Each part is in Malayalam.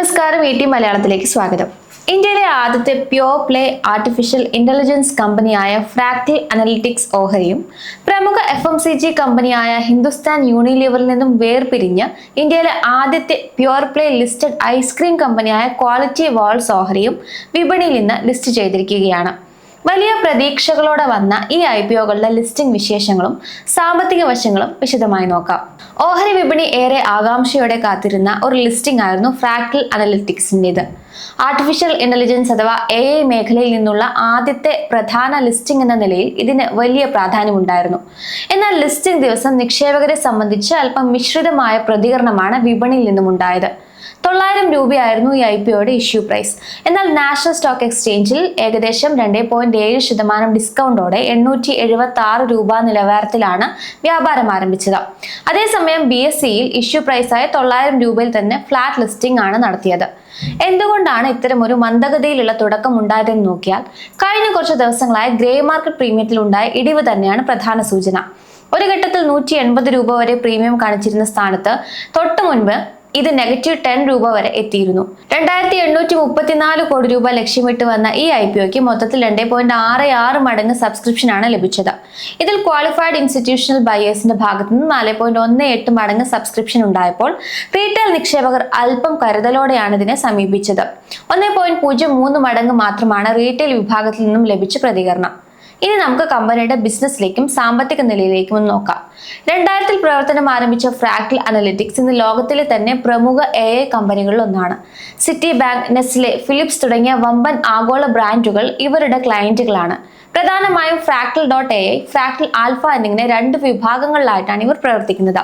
നമസ്കാരം, മലയാളത്തിലേക്ക് സ്വാഗതം. ഇന്ത്യയിലെ ആദ്യത്തെ പ്യോർ പ്ലേ ആർട്ടിഫിഷ്യൽ ഇന്റലിജൻസ് കമ്പനിയായ ഫ്രാക്ടൽ അനലിറ്റിക്സ് ഓഹരിയും പ്രമുഖ FMCG കമ്പനിയായ ഹിന്ദുസ്ഥാൻ യൂണിലിവറിൽ നിന്നും വേർപിരിഞ്ഞ് ഇന്ത്യയിലെ ആദ്യത്തെ പ്യോർ പ്ലേ ലിസ്റ്റഡ് ഐസ്ക്രീം കമ്പനിയായ ക്വാളിറ്റി വാൾസ് ഓഹരിയും വിപണിയിൽ നിന്ന് ലിസ്റ്റ് ചെയ്തിരിക്കുകയാണ്. വലിയ പ്രതീക്ഷകളോടെ വന്ന ഈ IPOകളുടെ ലിസ്റ്റിംഗ് വിശേഷങ്ങളും സാമ്പത്തിക വശങ്ങളും വിശദമായി നോക്കാം. ഓഹരി വിപണി ഏറെ ആകാംക്ഷയോടെ കാത്തിരുന്ന ഒരു ലിസ്റ്റിംഗ് ആയിരുന്നു ഫ്രാക്ടൽ അനലിറ്റിക്സിൻ്റെത്. ആർട്ടിഫിഷ്യൽ ഇന്റലിജൻസ് അഥവാ AI മേഖലയിൽ നിന്നുള്ള ആദ്യത്തെ പ്രധാന ലിസ്റ്റിംഗ് എന്ന നിലയിൽ ഇതിന് വലിയ പ്രാധാന്യമുണ്ടായിരുന്നു. എന്നാൽ ലിസ്റ്റിംഗ് ദിവസം നിക്ഷേപകരെ സംബന്ധിച്ച് അല്പം മിശ്രിതമായ പ്രതികരണമാണ് വിപണിയിൽ നിന്നും ഉണ്ടായത്. 900 രൂപയായിരുന്നു ഈ IPOയുടെ ഇഷ്യൂ പ്രൈസ്. എന്നാൽ നാഷണൽ സ്റ്റോക്ക് എക്സ്ചേഞ്ചിൽ ഏകദേശം 2.7% ഡിസ്കൗണ്ടോടെ 876 രൂപ നിലവാരത്തിലാണ് വ്യാപാരം ആരംഭിച്ചത്. അതേസമയം BSEയിൽ ഇഷ്യൂ പ്രൈസായ 900 രൂപയിൽ തന്നെ ഫ്ലാറ്റ് ലിസ്റ്റിംഗ് ആണ് നടത്തിയത്. എന്തുകൊണ്ടാണ് ഇത്തരമൊരു മന്ദഗതിയിലുള്ള തുടക്കം ഉണ്ടായതെന്ന് നോക്കിയാൽ കഴിഞ്ഞ കുറച്ച് ദിവസങ്ങളായി ഗ്രേ മാർക്കറ്റ് പ്രീമിയത്തിൽ ഉണ്ടായ ഇടിവ് തന്നെയാണ് പ്രധാന സൂചന. ഒരു ഘട്ടത്തിൽ 180 രൂപ വരെ പ്രീമിയം കാണിച്ചിരുന്ന സ്ഥാനത്ത് തൊട്ടു മുൻപ് ഇത് -10 രൂപ വരെ എത്തിയിരുന്നു. 2834 കോടി രൂപ ലക്ഷ്യമിട്ട് വന്ന ഈ IPOയ്ക്ക് മൊത്തത്തിൽ 2.66 മടങ്ങ് സബ്സ്ക്രിപ്ഷനാണ് ലഭിച്ചത്. ഇതിൽ ക്വാളിഫൈഡ് ഇൻസ്റ്റിറ്റ്യൂഷണൽ ബയേഴ്സിന്റെ ഭാഗത്തു നിന്ന് 4.18 മടങ്ങ് സബ്സ്ക്രിപ്ഷൻ ഉണ്ടായപ്പോൾ റീറ്റെയിൽ നിക്ഷേപകർ അല്പം കരുതലോടെയാണ് ഇതിനെ സമീപിച്ചത്. 1.03 മടങ്ങ് മാത്രമാണ് റീറ്റെയിൽ വിഭാഗത്തിൽ നിന്നും ലഭിച്ച പ്രതികരണം. ഇനി നമുക്ക് കമ്പനിയുടെ ബിസിനസ്സിലേക്കും സാമ്പത്തിക നിലയിലേക്കും നോക്കാം. 2000 പ്രവർത്തനം ആരംഭിച്ച ഫ്രാക്ടൽ അനലിറ്റിക്സ് ഇന്ന് ലോകത്തിലെ തന്നെ പ്രമുഖ AI കമ്പനികളിൽ ഒന്നാണ്. സിറ്റി ബാങ്ക്, നെസ്ലെ, ഫിലിപ്സ് തുടങ്ങിയ വമ്പൻ ആഗോള ബ്രാൻഡുകൾ ഇവരുടെ ക്ലയന്റുകളാണ്. പ്രധാനമായും ഫ്രാക്ടൽ.ai, ഫ്രാക്ടൽ ആൽഫ എന്നിങ്ങനെ 2 വിഭാഗങ്ങളിലായിട്ടാണ് ഇവർ പ്രവർത്തിക്കുന്നത്.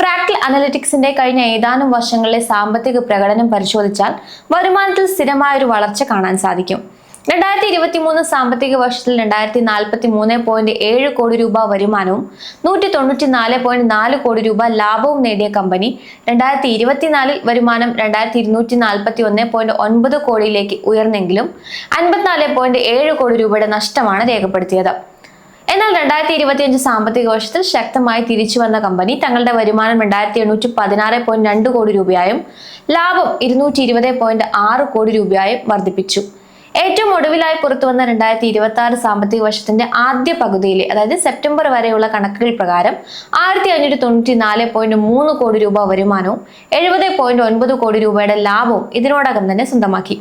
ഫ്രാക്ടൽ അനലിറ്റിക്സിന്റെ കഴിഞ്ഞ ഏതാനും വർഷങ്ങളിലെ സാമ്പത്തിക പ്രകടനം പരിശോധിച്ചാൽ വരുമാനത്തിൽ സ്ഥിരമായൊരു വളർച്ച കാണാൻ സാധിക്കും. 2023 സാമ്പത്തിക വർഷത്തിൽ 2043.7 കോടി രൂപ വരുമാനവും 194.4 കോടി രൂപ ലാഭവും നേടിയ കമ്പനി 2024 വരുമാനം 2241.9 കോടിയിലേക്ക് ഉയർന്നെങ്കിലും 54.7 കോടി രൂപയുടെ നഷ്ടമാണ് രേഖപ്പെടുത്തിയത്. എന്നാൽ 2025 സാമ്പത്തിക വർഷത്തിൽ ശക്തമായി തിരിച്ചു വന്ന കമ്പനി തങ്ങളുടെ വരുമാനം 2816.2 കോടി രൂപയായും ലാഭം 220.6 കോടി രൂപയായും വർദ്ധിപ്പിച്ചു. ഏറ്റവും ഒടുവിലായി പുറത്തുവന്ന 2026 സാമ്പത്തിക വർഷത്തിന്റെ ആദ്യ പകുതിയിലെ, അതായത് സെപ്റ്റംബർ വരെയുള്ള കണക്കുകൾ പ്രകാരം 1594.3 കോടി രൂപ വരുമാനവും 70.9 കോടി രൂപയുടെ ലാഭവും ഇതിനോടകം തന്നെ സ്വന്തമാക്കി.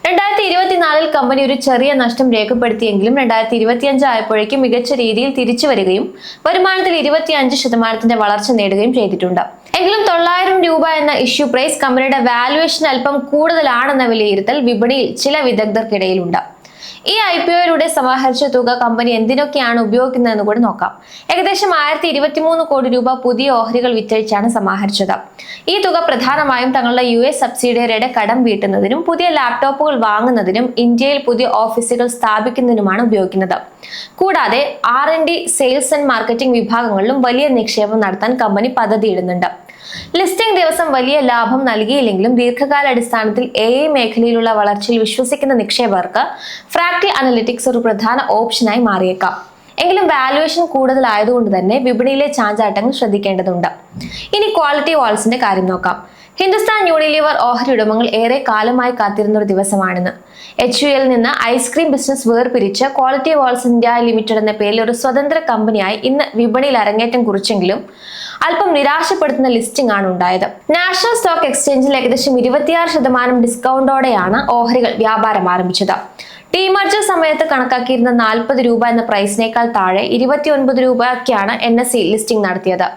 2024 കമ്പനി ഒരു ചെറിയ നഷ്ടം രേഖപ്പെടുത്തിയെങ്കിലും 2025 ആയപ്പോഴേക്കും മികച്ച രീതിയിൽ തിരിച്ചു വരികയും വരുമാനത്തിൽ 25% വളർച്ച നേടുകയും ചെയ്തിട്ടുണ്ട്. എങ്കിലും 900 രൂപ എന്ന ഇഷ്യൂ പ്രൈസ് കമ്പനിയുടെ വാല്യുവേഷൻ അല്പം കൂടുതലാണെന്ന വിലയിരുത്തൽ വിപണിയിൽ ചില വിദഗ്ധർക്കിടയിലുണ്ട്. ഈ IPOയിലൂടെ സമാഹരിച്ച തുക കമ്പനി എന്തിനൊക്കെയാണ് ഉപയോഗിക്കുന്നതെന്ന് കൂടി നോക്കാം. ഏകദേശം 1023 കോടി രൂപ പുതിയ ഓഹരികൾ വിറ്റഴിച്ചാണ് സമാഹരിച്ചത്. ഈ തുക പ്രധാനമായും തങ്ങളുടെ US സബ്സിഡിയറിയുടെ കടം വീട്ടുന്നതിനും പുതിയ ലാപ്ടോപ്പുകൾ വാങ്ങുന്നതിനും ഇന്ത്യയിൽ പുതിയ ഓഫീസുകൾ സ്ഥാപിക്കുന്നതിനുമാണ് ഉപയോഗിക്കുന്നത്. കൂടാതെ R&D, സെയിൽസ് ആൻഡ് മാർക്കറ്റിംഗ് വിഭാഗങ്ങളിലും വലിയ നിക്ഷേപം നടത്താൻ കമ്പനി പദ്ധതിയിടുന്നുണ്ട്. ലിസ്റ്റിംഗ് ദിവസം വലിയ ലാഭം നൽകിയില്ലെങ്കിലും ദീർഘകാല അടിസ്ഥാനത്തിൽ AI മേഖലയിലുള്ള വളർച്ചയിൽ വിശ്വസിക്കുന്ന നിക്ഷേപകർക്ക് ഫ്രാക്ടൽ അനലിറ്റിക്സ് ഒരു പ്രധാന ഓപ്ഷനായി മാറിയേക്കാം. എങ്കിലും വാല്യുവേഷൻ കൂടുതലായതുകൊണ്ട് തന്നെ വിപണിയിലെ ചാഞ്ചാട്ടങ്ങൾ ശ്രദ്ധിക്കേണ്ടതുണ്ട്. ഇനി ക്വാളിറ്റി വാൾസിന്റെ കാര്യം നോക്കാം. ഹിന്ദുസ്ഥാൻ യൂണിലിവർ ഓഹരി ഉടമകൾ ഏറെ കാലമായി കാത്തിരുന്ന ഒരു ദിവസമാണിന്ന്. HUL നിന്ന് ഐസ്ക്രീം ബിസിനസ് വേർപിരിച്ച് ക്വാളിറ്റി വാൾസ് ഇന്ത്യ ലിമിറ്റഡ് എന്ന പേരിൽ ഒരു സ്വതന്ത്ര കമ്പനിയായി ഇന്ന് വിപണിയിൽ അരങ്ങേറ്റം കുറിച്ചെങ്കിലും അല്പം നിരാശപ്പെടുത്തുന്ന ലിസ്റ്റിംഗ് ആണ് ഉണ്ടായത്. നാഷണൽ സ്റ്റോക്ക് എക്സ്ചേഞ്ചിൽ ഏകദേശം 26% ഡിസ്കൗണ്ടോടെയാണ് ഓഹരികൾ വ്യാപാരം ആരംഭിച്ചത്. ഡീമർജർ സമയത്ത് കണക്കാക്കിയിരുന്ന 40 രൂപ എന്ന പ്രൈസിനേക്കാൾ താഴെ 29 രൂപയ്ക്കാണ് NSE ലിസ്റ്റിംഗ് നടത്തിയത്.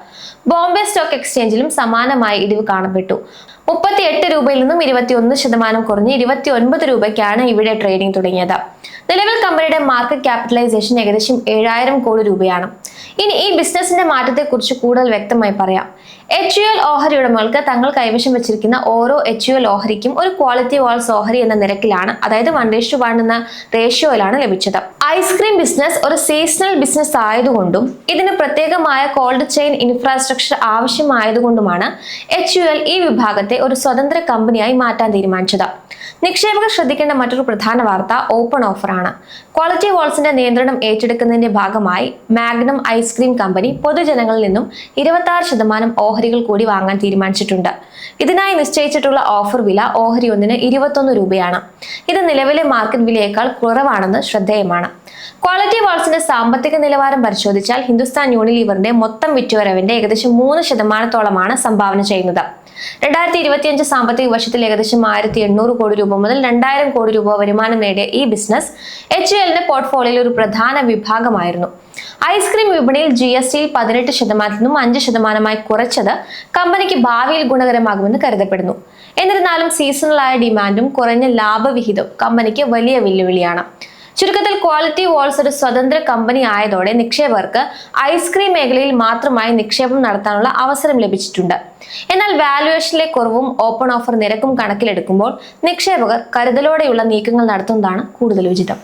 ബോംബെ സ്റ്റോക്ക് എക്സ്ചേഞ്ചിലും സമാനമായ ഇടിവ് കാണപ്പെട്ടു. 38 രൂപയിൽ നിന്നും 21% കുറഞ്ഞ് 29 രൂപയ്ക്കാണ് ഇവിടെ ട്രേഡിംഗ് തുടങ്ങിയത്. നിലവിൽ കമ്പനിയുടെ മാർക്കറ്റ് ക്യാപിറ്റലൈസേഷൻ ഏകദേശം 7000 കോടി രൂപയാണ്. ഇനി ഈ ബിസിനസിന്റെ മാറ്റത്തെക്കുറിച്ച് കൂടുതൽ വ്യക്തമായി പറയാം. HUL ഓഹരി ഉടമകൾക്ക് തങ്ങൾ കൈവശം വെച്ചിരിക്കുന്ന ഓരോ HUL ഓഹരിക്കും ഒരു ക്വാളിറ്റി വാൾസ് ഓഹരി എന്ന നിരക്കിലാണ്, അതായത് 1:1 എന്ന റേഷ്യോയിലാണ് ലഭിച്ചത്. ഐസ്ക്രീം ബിസിനസ് ഒരു സീസണൽ ബിസിനസ് ആയതുകൊണ്ടും ഇതിന് പ്രത്യേകമായ കോൾഡ് ചെയിൻ ഇൻഫ്രാസ്ട്രക്ചർ ആവശ്യമായതുകൊണ്ടുമാണ് HUL ഈ വിഭാഗത്തെ ഒരു സ്വതന്ത്ര കമ്പനിയായി മാറ്റാൻ തീരുമാനിച്ചത്. നിക്ഷേപകർ ശ്രദ്ധിക്കേണ്ട മറ്റൊരു പ്രധാന വാർത്ത ഓപ്പൺ ഓഫർ ആണ്. ക്വാളിറ്റി വാൾസിന്റെ നിയന്ത്രണം ഏറ്റെടുക്കുന്നതിന്റെ ഭാഗമായി മാഗ്നം ഐസ്ക്രീം കമ്പനി പൊതുജനങ്ങളിൽ നിന്നും 26% ഓഹരികൾ കൂടി വാങ്ങാൻ തീരുമാനിച്ചിട്ടുണ്ട്. ഇതിനായി നിശ്ചയിച്ചിട്ടുള്ള ഓഫർ വില ഓഹരി ഒന്നിന് 21 രൂപയാണ്. ഇത് നിലവിലെ മാർക്കറ്റ് വിലയേക്കാൾ കുറവാണെന്ന് ശ്രദ്ധേയമാണ്. ക്വാളിറ്റി വാൾസിന്റെ സാമ്പത്തിക നിലവാരം പരിശോധിച്ചാൽ ഹിന്ദുസ്ഥാൻ യൂണിലീവറിന്റെ മൊത്തം വിറ്റുവരവിന്റെ ഏകദേശം 3% സംഭാവന ചെയ്യുന്നത്. 2025 സാമ്പത്തിക വർഷത്തിൽ ഏകദേശം 1800 കോടി രൂപ മുതൽ 2000 കോടി രൂപ വരുമാനം നേടിയ ഈ ബിസിനസ് HULന്റെ പോർട്ട്ഫോളിയോയിൽ ഒരു പ്രധാന വിഭാഗമായിരുന്നു. ഐസ്ക്രീം വിപണിയിൽ GST 18% നിന്നും 5% കുറച്ചത് കമ്പനിക്ക് ഭാവിയിൽ ഗുണകരമാകുമെന്ന് കരുതപ്പെടുന്നു. എന്നിരുന്നാലും സീസണലായ ഡിമാൻഡും കുറഞ്ഞ ലാഭവിഹിതവും കമ്പനിക്ക് വലിയ വെല്ലുവിളിയാണ്. ചുരുക്കത്തിൽ ക്വാളിറ്റി വാൾസ് ഒരു സ്വതന്ത്ര കമ്പനി ആയതോടെ നിക്ഷേപകർക്ക് ഐസ്ക്രീം മേഖലയിൽ മാത്രമായി നിക്ഷേപം നടത്താനുള്ള അവസരം ലഭിച്ചിട്ടുണ്ട്. എന്നാൽ വാല്യുവേഷനിലെ കുറവും ഓപ്പൺ ഓഫർ നിരക്കും കണക്കിലെടുക്കുമ്പോൾ നിക്ഷേപകർ കരുതലോടെയുള്ള നീക്കങ്ങൾ നടത്തുന്നതാണ് കൂടുതൽ ഉചിതം.